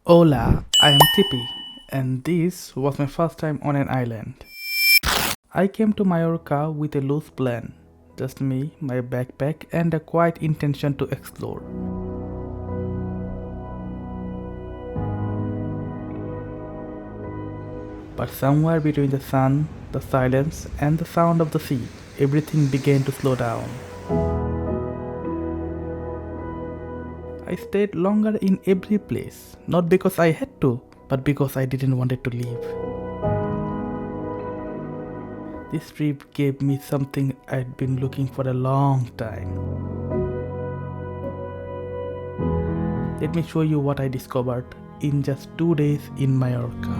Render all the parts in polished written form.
Hola, I am Tippy, and this was my first time on an island. I came to Mallorca with a loose plan, just me, my backpack, and a quiet intention to explore. But somewhere between the sun, the silence, and the sound of the sea, everything began to slow down. I stayed longer in every place, not because I had to, but because I didn't want it to leave. This trip gave me something I'd been looking for a long time. Let me show you what I discovered in just 2 days in Mallorca.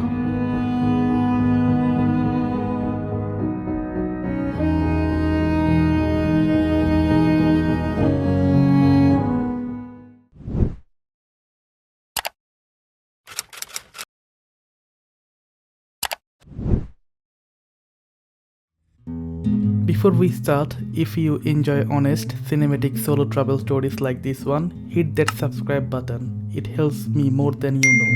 Before we start, if you enjoy honest, cinematic solo travel stories like this one, hit that subscribe button. It helps me more than you know.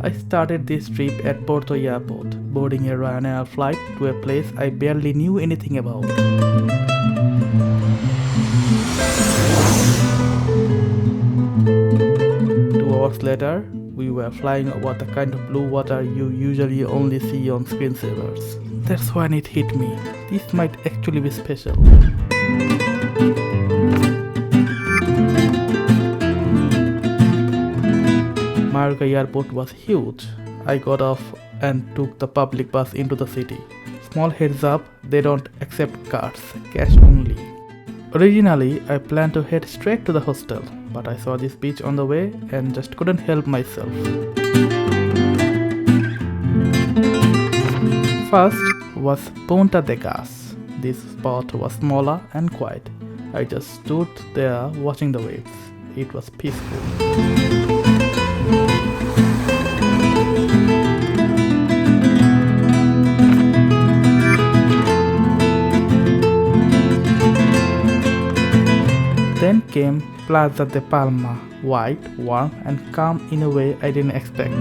I started this trip at Porto Airport, boarding a Ryanair flight to a place I barely knew anything about. 2 hours later, we were flying over the kind of blue water you usually only see on screensavers. That's when it hit me. This might actually be special. Mallorca Airport was huge. I got off and took the public bus into the city. Small heads up, they don't accept cards, cash only. Originally, I planned to head straight to the hostel, but I saw this beach on the way and just couldn't help myself. First was Punta de Gas. This spot was smaller and quiet. I just stood there watching the waves. It was peaceful. Then came Platja de Palma, white, warm, and calm in a way I didn't expect.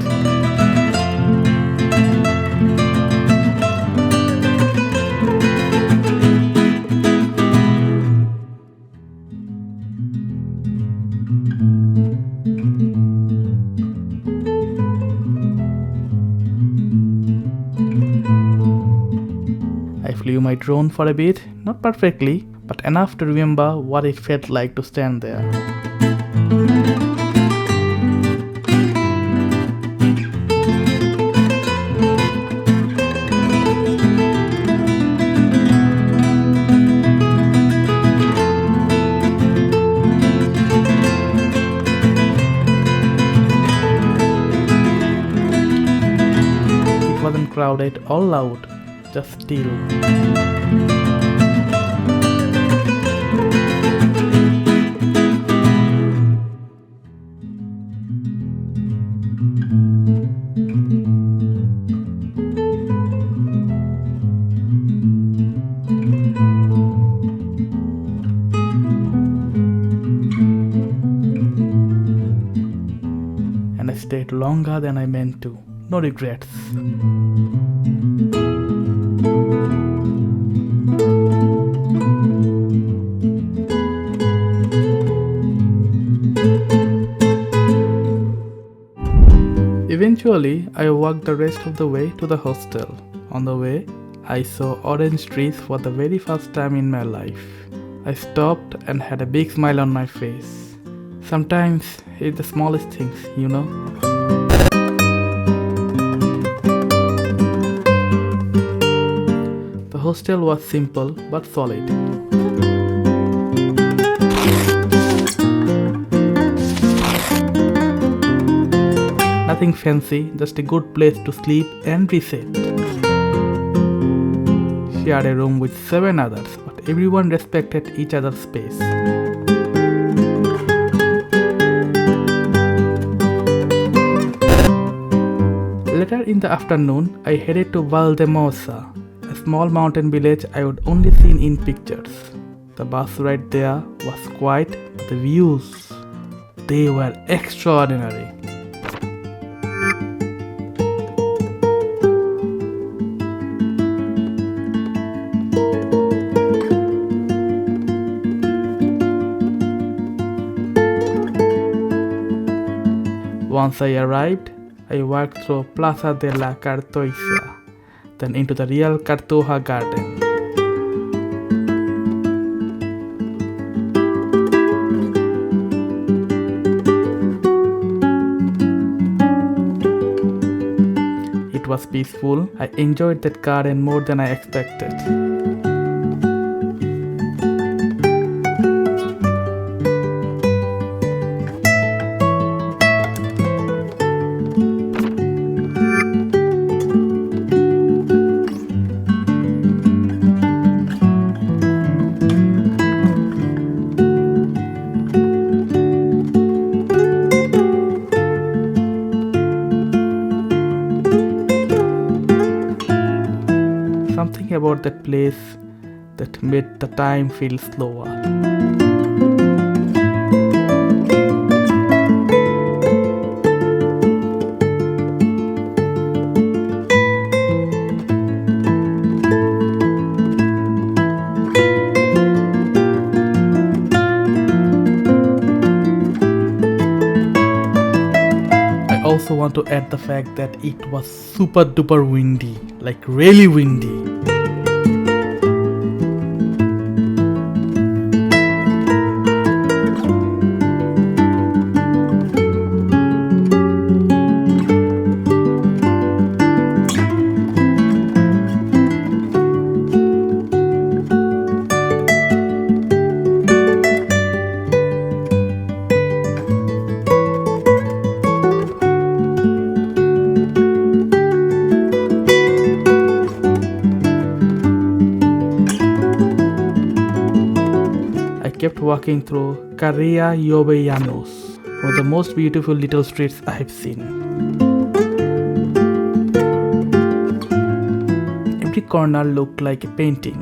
I flew my drone for a bit, not perfectly, but enough to remember what it felt like to stand there. It wasn't crowded or loud, just still. And I stayed longer than I meant to. No regrets. Eventually, I walked the rest of the way to the hostel. On the way, I saw orange trees for the very first time in my life. I stopped and had a big smile on my face. Sometimes it's the smallest things, you know. The hostel was simple but solid. Nothing fancy, just a good place to sleep and reset. Shared a room with 7 others, but everyone respected each other's space. Later in the afternoon, I headed to Valldemossa, a small mountain village I would only seen in pictures. The bus ride there was quiet, but the views, they were extraordinary. Once I arrived, I walked through Plaza de la Cartuja, then into the real Cartuja garden. It was peaceful. I enjoyed that garden more than I expected. Something about that place that made the time feel slower. I also want to add the fact that it was super duper windy, like really windy. Kept walking through Carrera Jovellanos, one of the most beautiful little streets I have seen. Every corner looked like a painting.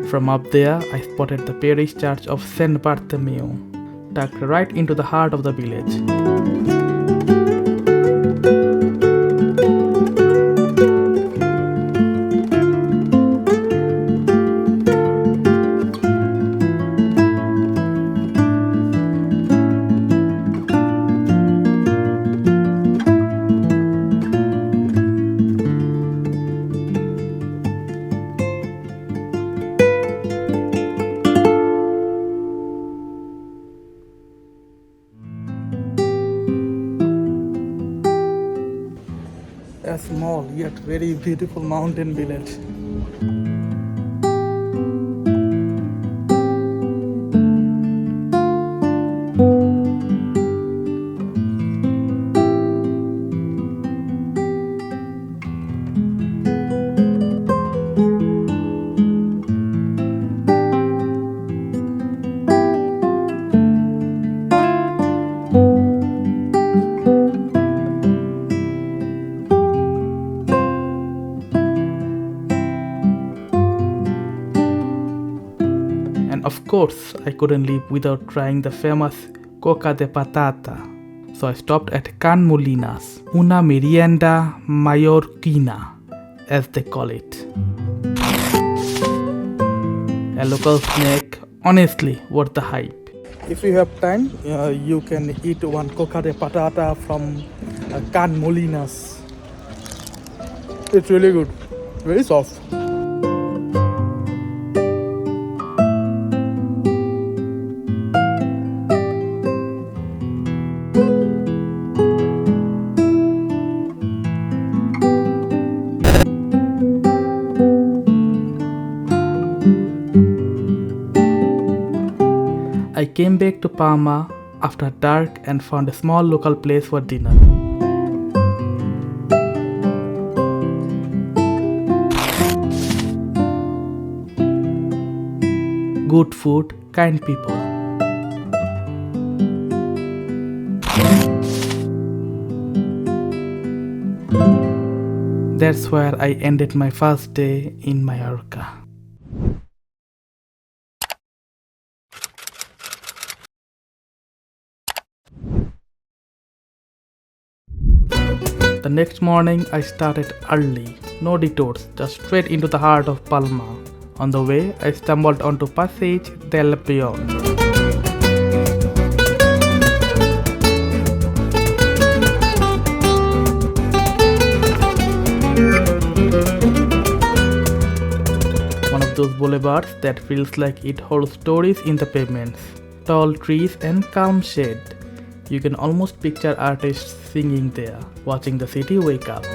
From up there, I spotted the parish church of Saint Bartholomew, tucked right into the heart of the village. A small yet very beautiful mountain village. Of course, I couldn't leave without trying the famous coca de patata. So I stopped at Can Molinas, una merienda mallorquina, as they call it. A local snack, honestly, worth the hype. If you have time, you can eat one coca de patata from Can Molinas. It's really good, very soft. came back to Palma after dark and found a small local place for dinner. Good food, kind people. That's where I ended my first day in Mallorca. The next morning I started early, no detours, just straight into the heart of Palma. On the way, I stumbled onto Passeig del Born. One of those boulevards that feels like it holds stories in the pavements. Tall trees and calm shade. You can almost picture artists singing there, watching the city wake up.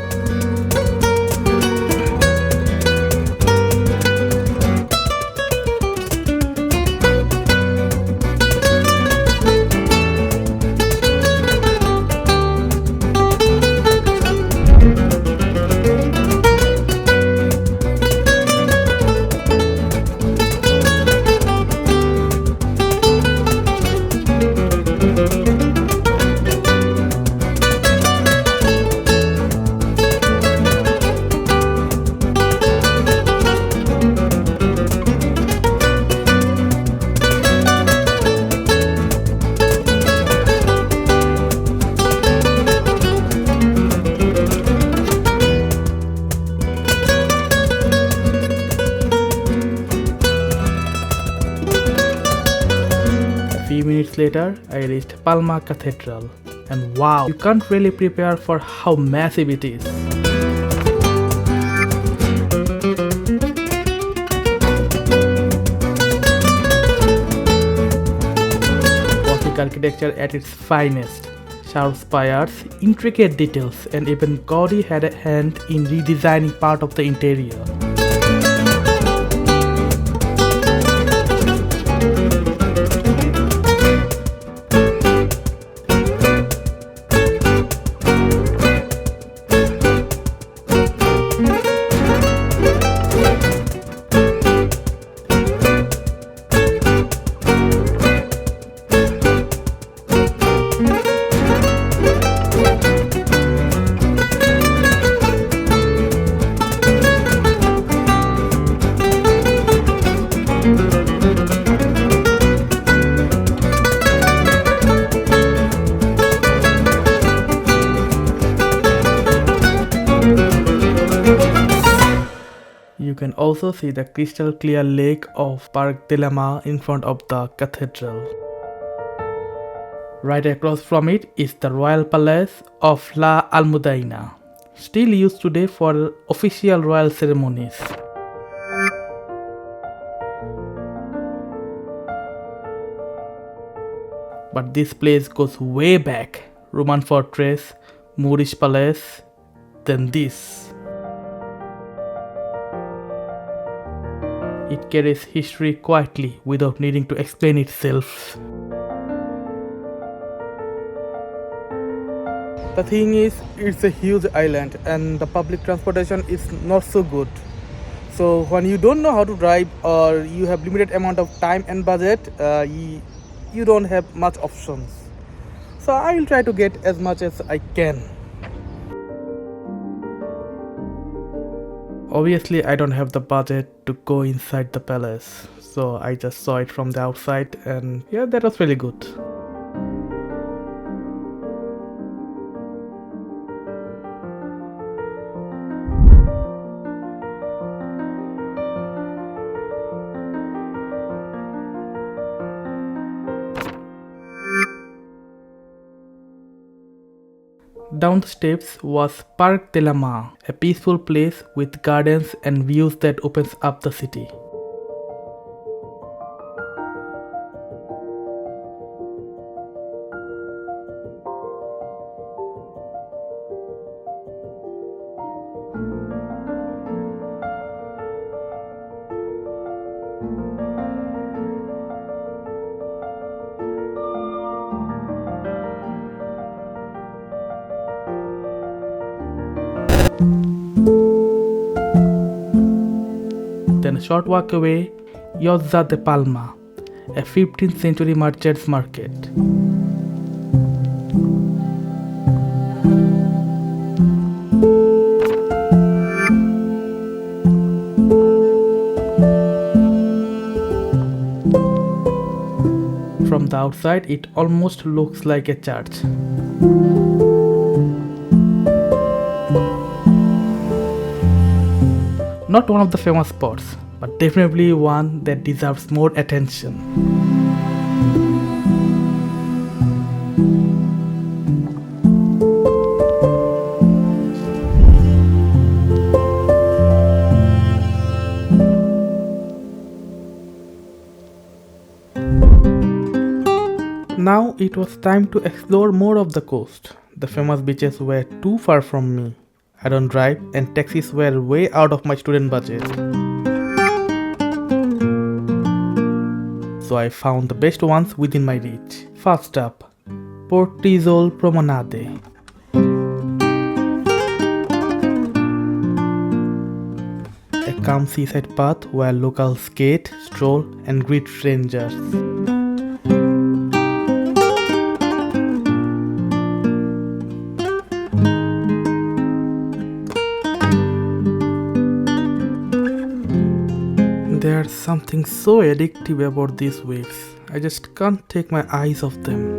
Few minutes later, I reached Palma Cathedral, and wow, you can't really prepare for how massive it is. Gothic architecture at its finest, sharp spires, intricate details, and even Gaudi had a hand in redesigning part of the interior. You can also see the crystal clear lake of Parc de Palma in front of the cathedral. Right across from it is the royal palace of La Almudaina, still used today for official royal ceremonies. But this place goes way back. Roman fortress, Moorish palace, then this. It carries history quietly without needing to explain itself. The thing is, it's a huge island and the public transportation is not so good. So when you don't know how to drive or you have limited amount of time and budget, you don't have much options. So I will try to get as much as I can. Obviously, I don't have the budget to go inside the palace, so I just saw it from the outside, and yeah, that was really good. Down the steps was Parc de Palma, a peaceful place with gardens and views that opens up the city. Then a short walk away, Llotja de Palma, a 15th century merchant's market. From the outside, it almost looks like a church. Not one of the famous spots, but definitely one that deserves more attention. Now it was time to explore more of the coast. The famous beaches were too far from me. I don't drive and taxis were way out of my student budget. So I found the best ones within my reach. First up, Portixol Promenade. A calm seaside path where locals skate, stroll and greet strangers. There's something so addictive about these waves. I just can't take my eyes off them.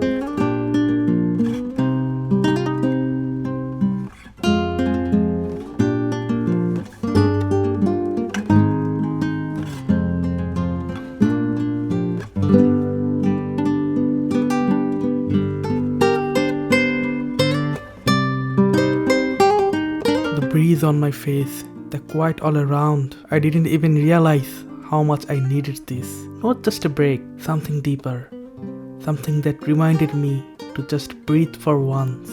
The breeze on my face, the quiet all around. I didn't even realize how much I needed this. Not just a break, something deeper. Something that reminded me to just breathe for once.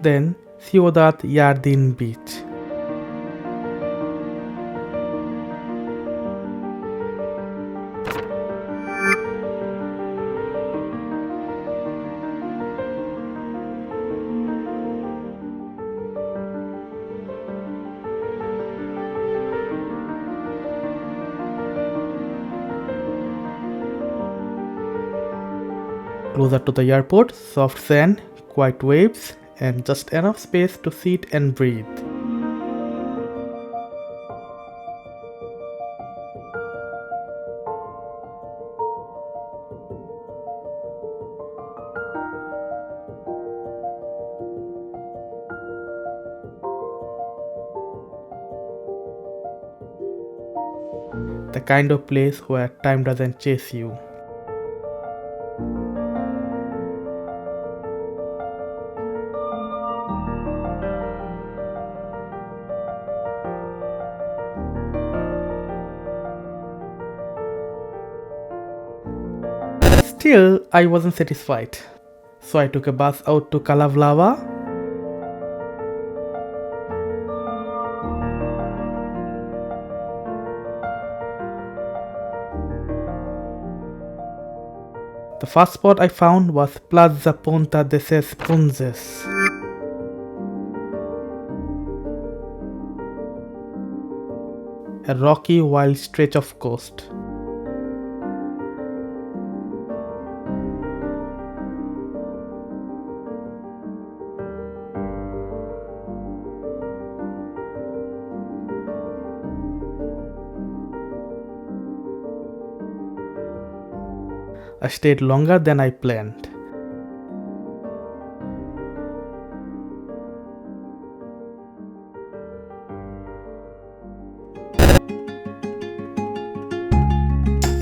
Then Ciudad Jardín beach. Closer to the airport, soft sand, quiet waves, and just enough space to sit and breathe. The kind of place where time doesn't chase you. Still, I wasn't satisfied, so I took a bus out to Cala Blava. The first spot I found was Plaza Punta de Punzes. A rocky, wild stretch of coast. I stayed longer than I planned.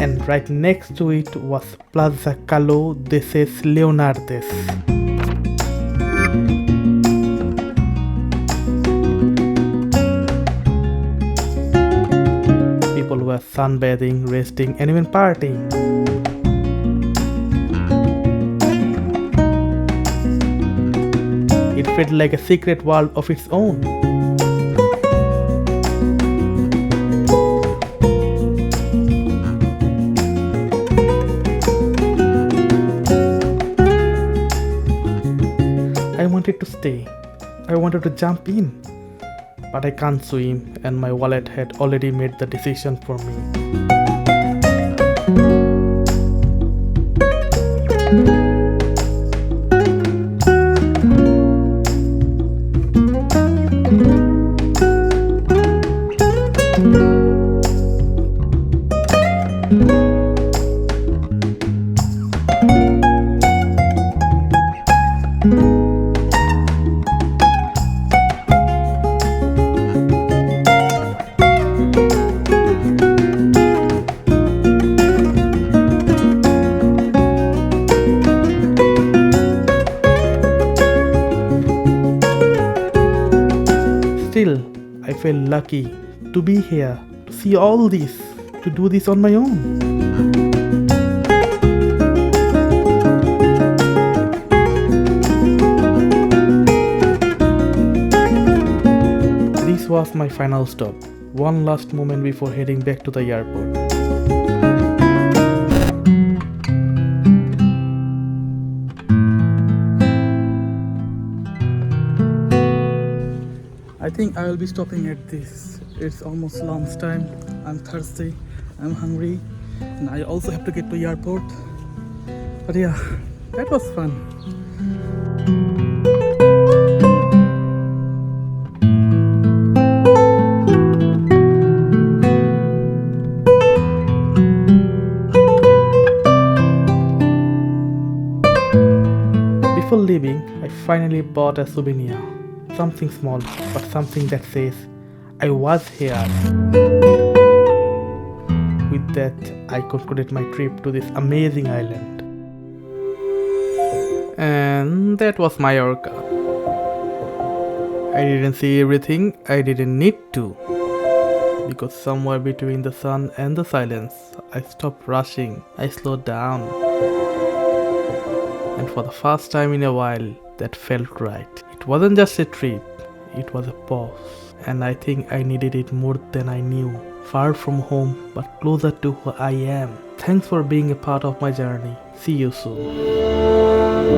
And right next to it was Plaza Calo de Leonardes. People were sunbathing, resting, and even partying. felt like a secret world of its own. I wanted to stay. I wanted to jump in. But I can't swim, and my wallet had already made the decision for me. Still, I felt lucky to be here, to see all this, to do this on my own. This was my final stop, one last moment before heading back to the airport. I think I will be stopping at this. It's almost lunchtime. I'm thirsty. I'm hungry, and I also have to get to the airport. But yeah, that was fun. Before leaving, I finally bought a souvenir. Something small, but something that says, I was here. With that, I concluded my trip to this amazing island. And that was Mallorca. I didn't see everything, I didn't need to. Because somewhere between the sun and the silence, I stopped rushing, I slowed down. And for the first time in a while, that felt right. It wasn't just a trip, it was a pause. And I think I needed it more than I knew. Far from home, but closer to who I am. Thanks for being a part of my journey. See you soon.